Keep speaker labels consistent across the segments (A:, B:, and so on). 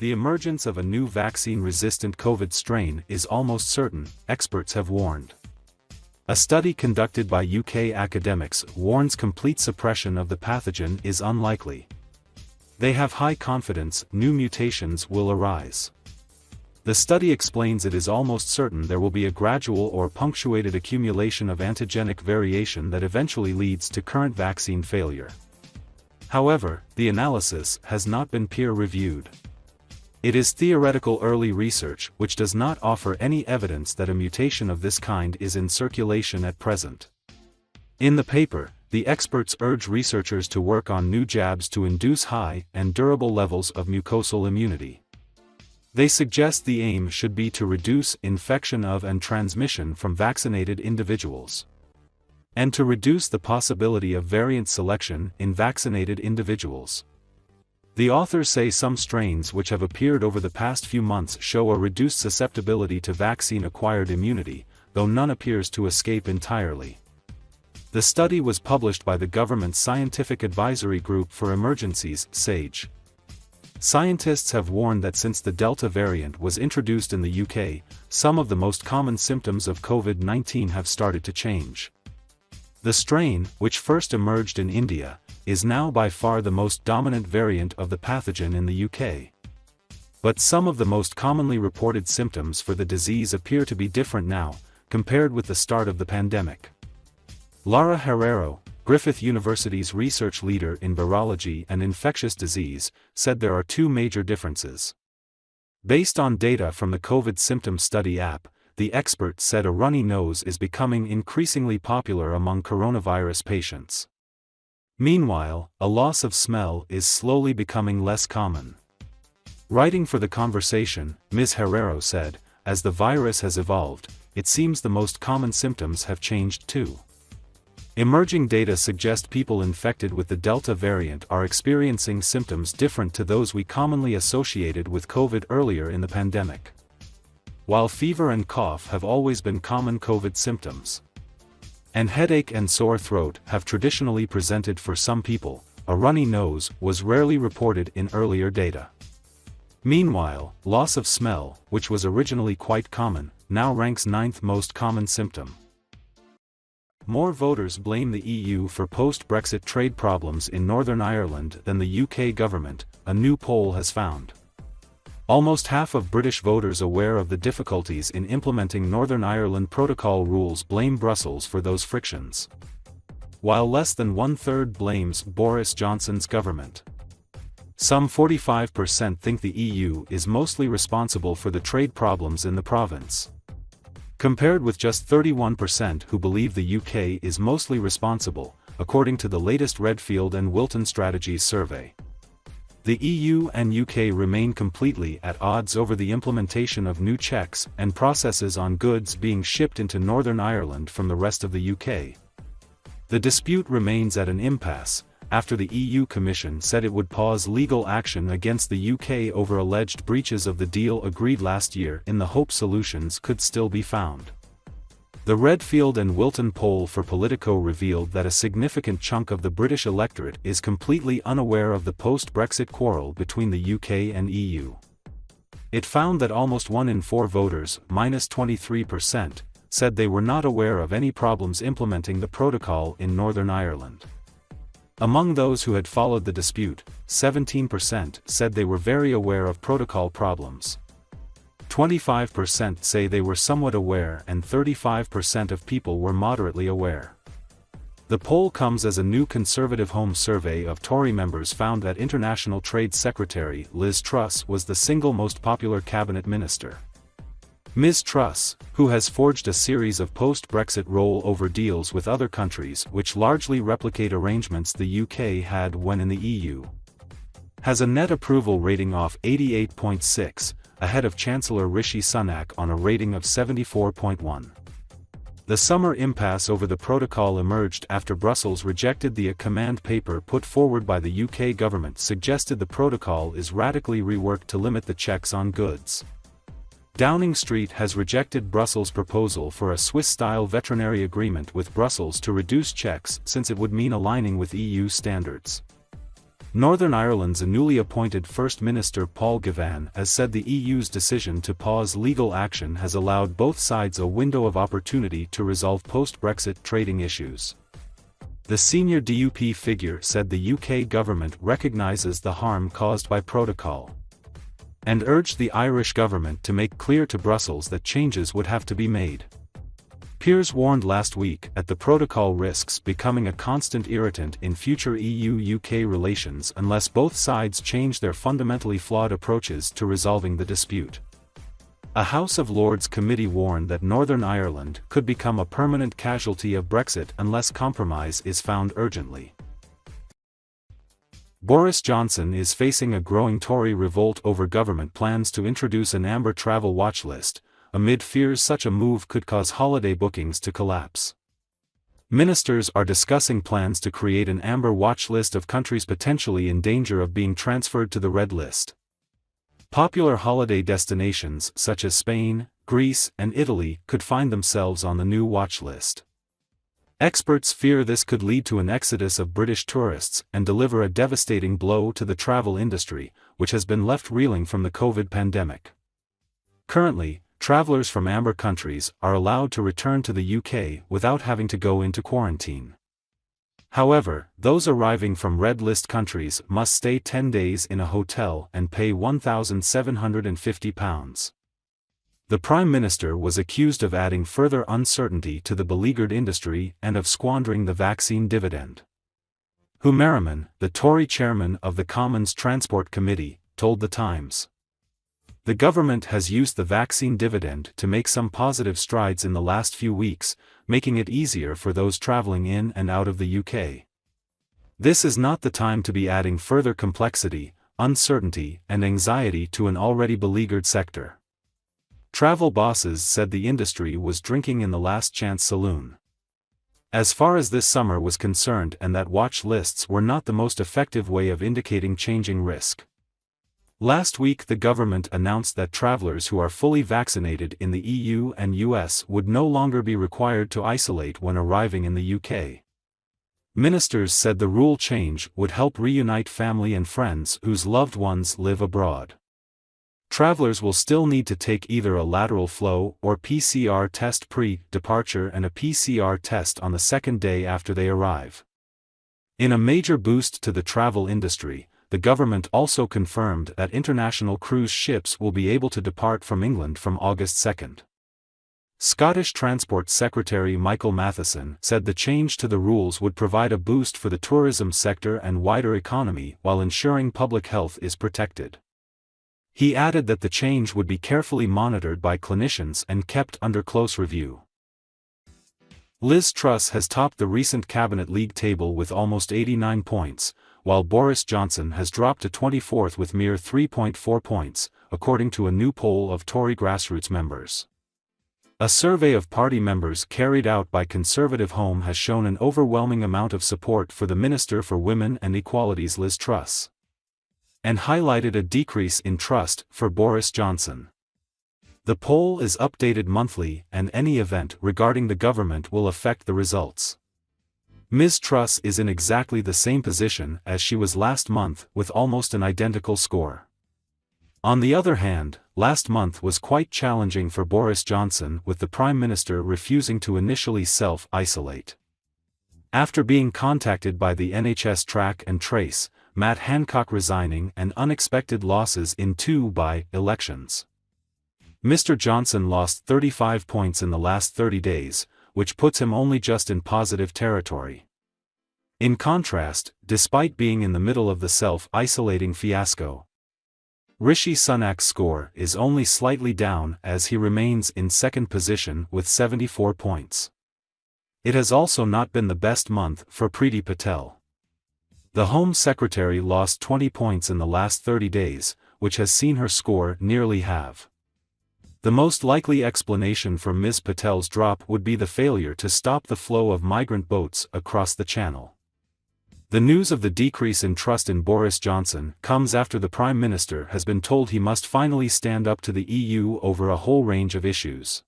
A: The emergence of a new vaccine-resistant COVID strain is almost certain, experts have warned. A study conducted by UK academics warns complete suppression of the pathogen is unlikely. They have high confidence new mutations will arise. The study explains it is almost certain there will be a gradual or punctuated accumulation of antigenic variation that eventually leads to current vaccine failure. However, the analysis has not been peer-reviewed. It is theoretical early research which does not offer any evidence that a mutation of this kind is in circulation at present. In the paper, the experts urge researchers to work on new jabs to induce high and durable levels of mucosal immunity. They suggest the aim should be to reduce infection of and transmission from vaccinated individuals, and to reduce the possibility of variant selection in vaccinated individuals. The authors say some strains which have appeared over the past few months show a reduced susceptibility to vaccine-acquired immunity, though none appears to escape entirely. The study was published by the government's Scientific Advisory Group for Emergencies, SAGE. Scientists have warned that since the Delta variant was introduced in the UK, some of the most common symptoms of COVID-19 have started to change. The strain, which first emerged in India, is now by far the most dominant variant of the pathogen in the UK. But some of the most commonly reported symptoms for the disease appear to be different now, compared with the start of the pandemic. Lara Herrero, Griffith University's research leader in virology and infectious disease, said there are two major differences. Based on data from the COVID Symptom Study app, the expert said a runny nose is becoming increasingly popular among coronavirus patients. Meanwhile, a loss of smell is slowly becoming less common. Writing for The Conversation, Ms. Herrero said, as the virus has evolved, it seems the most common symptoms have changed too. Emerging data suggest people infected with the Delta variant are experiencing symptoms different to those we commonly associated with COVID earlier in the pandemic. While fever and cough have always been common COVID symptoms, and headache and sore throat have traditionally presented for some people, a runny nose was rarely reported in earlier data. Meanwhile, loss of smell, which was originally quite common, now ranks 9th most common symptom. More voters blame the EU for post-Brexit trade problems in Northern Ireland than the UK government, a new poll has found. Almost half of British voters aware of the difficulties in implementing Northern Ireland Protocol rules blame Brussels for those frictions, while less than one-third blames Boris Johnson's government. Some 45% think the EU is mostly responsible for the trade problems in the province, compared with just 31% who believe the UK is mostly responsible, according to the latest Redfield and Wilton Strategies survey. The EU and UK remain completely at odds over the implementation of new checks and processes on goods being shipped into Northern Ireland from the rest of the UK. The dispute remains at an impasse, after the EU Commission said it would pause legal action against the UK over alleged breaches of the deal agreed last year in the hope solutions could still be found. The Redfield and Wilton poll for Politico revealed that a significant chunk of the British electorate is completely unaware of the post-Brexit quarrel between the UK and EU. It found that almost 1 in 4 voters, -23%, said they were not aware of any problems implementing the protocol in Northern Ireland. Among those who had followed the dispute, 17% said they were very aware of protocol problems. 25% say they were somewhat aware and 35% of people were moderately aware. The poll comes as a new Conservative Home survey of Tory members found that International Trade Secretary Liz Truss was the single most popular cabinet minister. Ms. Truss, who has forged a series of post-Brexit roll-over deals with other countries which largely replicate arrangements the UK had when in the EU, has a net approval rating of 88.6, ahead of Chancellor Rishi Sunak on a rating of 74.1. The summer impasse over the protocol emerged after Brussels rejected the command paper put forward by the UK government suggested the protocol is radically reworked to limit the checks on goods. Downing Street has rejected Brussels' proposal for a Swiss-style veterinary agreement with Brussels to reduce checks since it would mean aligning with EU standards. Northern Ireland's newly appointed First Minister Paul Gavan has said the EU's decision to pause legal action has allowed both sides a window of opportunity to resolve post-Brexit trading issues. The senior DUP figure said the UK government recognises the harm caused by protocol, and urged the Irish government to make clear to Brussels that changes would have to be made. Peers warned last week at the protocol risks becoming a constant irritant in future EU-UK relations unless both sides change their fundamentally flawed approaches to resolving the dispute. A House of Lords committee warned that Northern Ireland could become a permanent casualty of Brexit unless compromise is found urgently. Boris Johnson is facing a growing Tory revolt over government plans to introduce an amber travel watch list, amid fears such a move could cause holiday bookings to collapse. Ministers are discussing plans to create an amber watch list of countries potentially in danger of being transferred to the red list. Popular holiday destinations such as Spain, Greece, and Italy could find themselves on the new watch list. Experts fear this could lead to an exodus of British tourists and deliver a devastating blow to the travel industry, which has been left reeling from the COVID pandemic. Currently, travelers from amber countries are allowed to return to the UK without having to go into quarantine. However, those arriving from red list countries must stay 10 days in a hotel and pay £1,750. The Prime Minister was accused of adding further uncertainty to the beleaguered industry and of squandering the vaccine dividend. Hugh Merriman, the Tory chairman of the Commons Transport Committee, told The Times. The government has used the vaccine dividend to make some positive strides in the last few weeks, making it easier for those travelling in and out of the UK. This is not the time to be adding further complexity, uncertainty, and anxiety to an already beleaguered sector. Travel bosses said the industry was drinking in the last chance saloon. As far as this summer was concerned, and that watch lists were not the most effective way of indicating changing risk. Last week the government announced that travellers who are fully vaccinated in the EU and US would no longer be required to isolate when arriving in the UK. Ministers said the rule change would help reunite family and friends whose loved ones live abroad. Travellers will still need to take either a lateral flow or PCR test pre-departure and a PCR test on the second day after they arrive. In a major boost to the travel industry, the government also confirmed that international cruise ships will be able to depart from England from August 2. Scottish Transport Secretary Michael Matheson said the change to the rules would provide a boost for the tourism sector and wider economy while ensuring public health is protected. He added that the change would be carefully monitored by clinicians and kept under close review. Liz Truss has topped the recent Cabinet League table with almost 89 points, while Boris Johnson has dropped to 24th with mere 3.4 points, according to a new poll of Tory grassroots members. A survey of party members carried out by Conservative Home has shown an overwhelming amount of support for the Minister for Women and Equality's Liz Truss, and highlighted a decrease in trust for Boris Johnson. The poll is updated monthly, and any event regarding the government will affect the results. Ms. Truss is in exactly the same position as she was last month with almost an identical score. On the other hand, last month was quite challenging for Boris Johnson with the Prime Minister refusing to initially self-isolate. After being contacted by the NHS Track and Trace, Matt Hancock resigning and unexpected losses in two by-elections. Mr. Johnson lost 35 points in the last 30 days, which puts him only just in positive territory. In contrast, despite being in the middle of the self-isolating fiasco, Rishi Sunak's score is only slightly down as he remains in second position with 74 points. It has also not been the best month for Priti Patel. The Home Secretary lost 20 points in the last 30 days, which has seen her score nearly halve. The most likely explanation for Ms. Patel's drop would be the failure to stop the flow of migrant boats across the Channel. The news of the decrease in trust in Boris Johnson comes after the Prime Minister has been told he must finally stand up to the EU over a whole range of issues,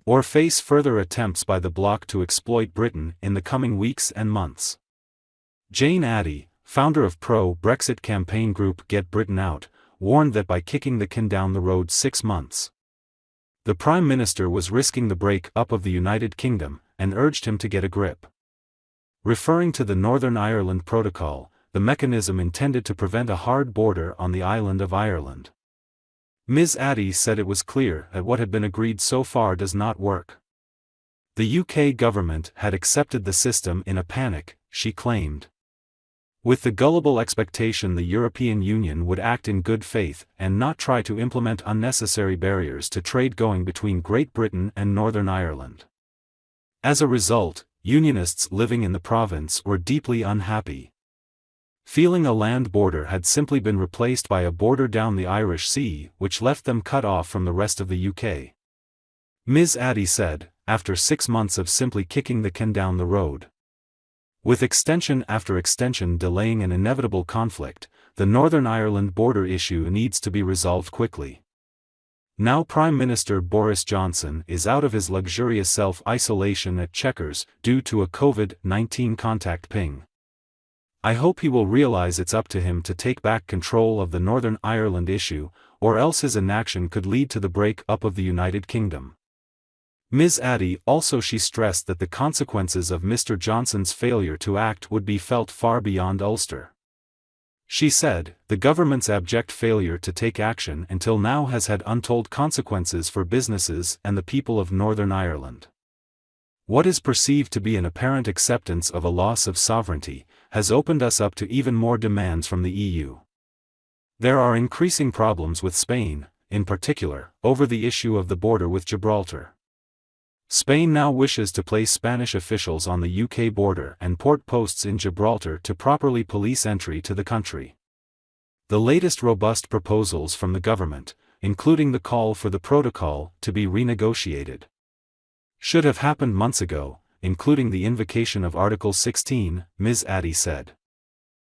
A: or face further attempts by the bloc to exploit Britain in the coming weeks and months. Jane Addy, founder of pro-Brexit campaign group Get Britain Out, warned that by kicking the can down the road 6 months, the Prime Minister was risking the break-up of the United Kingdom, and urged him to get a grip. Referring to the Northern Ireland Protocol, the mechanism intended to prevent a hard border on the island of Ireland, Ms. Addy said it was clear that what had been agreed so far does not work. The UK government had accepted the system in a panic, she claimed, with the gullible expectation the European Union would act in good faith and not try to implement unnecessary barriers to trade going between Great Britain and Northern Ireland. As a result, Unionists living in the province were deeply unhappy, feeling a land border had simply been replaced by a border down the Irish Sea, which left them cut off from the rest of the UK. Ms. Addy said, after 6 months of simply kicking the can down the road, with extension after extension delaying an inevitable conflict, the Northern Ireland border issue needs to be resolved quickly. Now Prime Minister Boris Johnson is out of his luxurious self-isolation at Chequers due to a COVID-19 contact ping. I hope he will realize it's up to him to take back control of the Northern Ireland issue, or else his inaction could lead to the break-up of the United Kingdom. Ms. Addy also stressed that the consequences of Mr. Johnson's failure to act would be felt far beyond Ulster. She said, the government's abject failure to take action until now has had untold consequences for businesses and the people of Northern Ireland. What is perceived to be an apparent acceptance of a loss of sovereignty has opened us up to even more demands from the EU. There are increasing problems with Spain, in particular, over the issue of the border with Gibraltar. Spain now wishes to place Spanish officials on the UK border and port posts in Gibraltar to properly police entry to the country. The latest robust proposals from the government, including the call for the protocol to be renegotiated, should have happened months ago, including the invocation of Article 16, Ms. Addy said.